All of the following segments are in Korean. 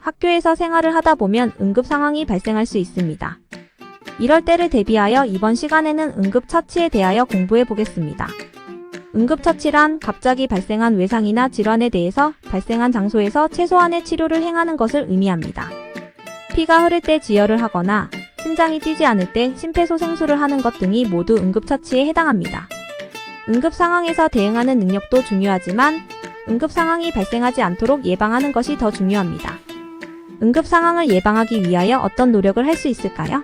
학교에서 생활을 하다 보면 응급 상황이 발생할 수 있습니다. 이럴 때를 대비하여 이번 시간에는 응급처치에 대하여 공부해 보겠습니다. 응급처치란 갑자기 발생한 외상이나 질환에 대해서 발생한 장소에서 최소한의 치료를 행하는 것을 의미합니다. 피가 흐를 때 지혈을 하거나 심장이 뛰지 않을 때 심폐소생술을 하는 것 등이 모두 응급처치에 해당합니다. 응급 상황에서 대응하는 능력도 중요하지만 응급 상황이 발생하지 않도록 예방하는 것이 더 중요합니다. 응급 상황을 예방하기 위하여 어떤 노력을 할 수 있을까요?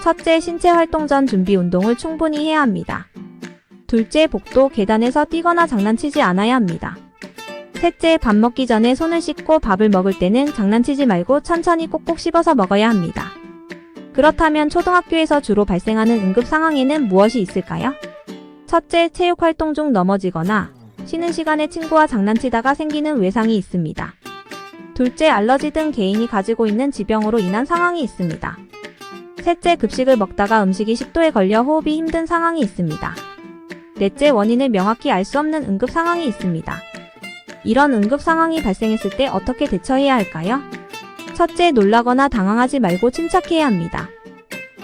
첫째, 신체 활동 전 준비 운동을 충분히 해야 합니다. 둘째, 복도, 계단에서 뛰거나 장난치지 않아야 합니다. 셋째, 밥 먹기 전에 손을 씻고 밥을 먹을 때는 장난치지 말고 천천히 꼭꼭 씹어서 먹어야 합니다. 그렇다면 초등학교에서 주로 발생하는 응급 상황에는 무엇이 있을까요? 첫째, 체육 활동 중 넘어지거나 쉬는 시간에 친구와 장난치다가 생기는 외상이 있습니다. 둘째, 알러지 등 개인이 가지고 있는 지병으로 인한 상황이 있습니다. 셋째, 급식을 먹다가 음식이 식도에 걸려 호흡이 힘든 상황이 있습니다. 넷째, 원인을 명확히 알 수 없는 응급 상황이 있습니다. 이런 응급 상황이 발생했을 때 어떻게 대처해야 할까요? 첫째, 놀라거나 당황하지 말고 침착해야 합니다.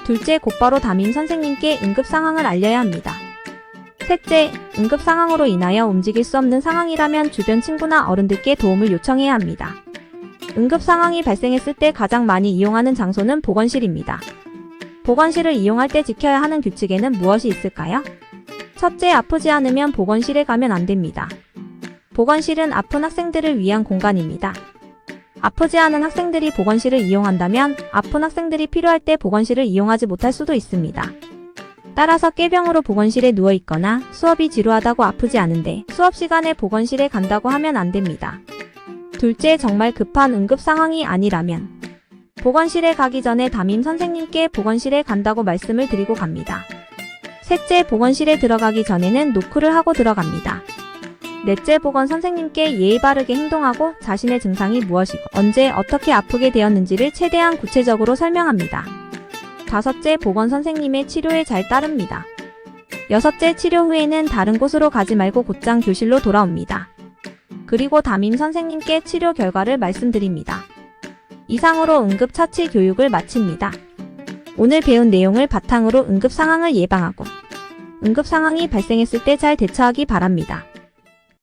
둘째, 곧바로 담임 선생님께 응급 상황을 알려야 합니다. 셋째, 응급 상황으로 인하여 움직일 수 없는 상황이라면 주변 친구나 어른들께 도움을 요청해야 합니다. 응급 상황이 발생했을 때 가장 많이 이용하는 장소는 보건실입니다. 보건실을 이용할 때 지켜야 하는 규칙에는 무엇이 있을까요? 첫째, 아프지 않으면 보건실에 가면 안 됩니다. 보건실은 아픈 학생들을 위한 공간입니다. 아프지 않은 학생들이 보건실을 이용한다면 아픈 학생들이 필요할 때 보건실을 이용하지 못할 수도 있습니다. 따라서 꾀병으로 보건실에 누워있거나 수업이 지루하다고 아프지 않은데 수업 시간에 보건실에 간다고 하면 안 됩니다. 둘째, 정말 급한 응급 상황이 아니라면 보건실에 가기 전에 담임 선생님께 보건실에 간다고 말씀을 드리고 갑니다. 셋째, 보건실에 들어가기 전에는 노크를 하고 들어갑니다. 넷째, 보건 선생님께 예의 바르게 행동하고 자신의 증상이 무엇이고 언제 어떻게 아프게 되었는지를 최대한 구체적으로 설명합니다. 다섯째, 보건 선생님의 치료에 잘 따릅니다. 여섯째, 치료 후에는 다른 곳으로 가지 말고 곧장 교실로 돌아옵니다. 그리고 담임 선생님께 치료 결과를 말씀드립니다. 이상으로 응급처치 교육을 마칩니다. 오늘 배운 내용을 바탕으로 응급 상황을 예방하고 응급 상황이 발생했을 때 잘 대처하기 바랍니다.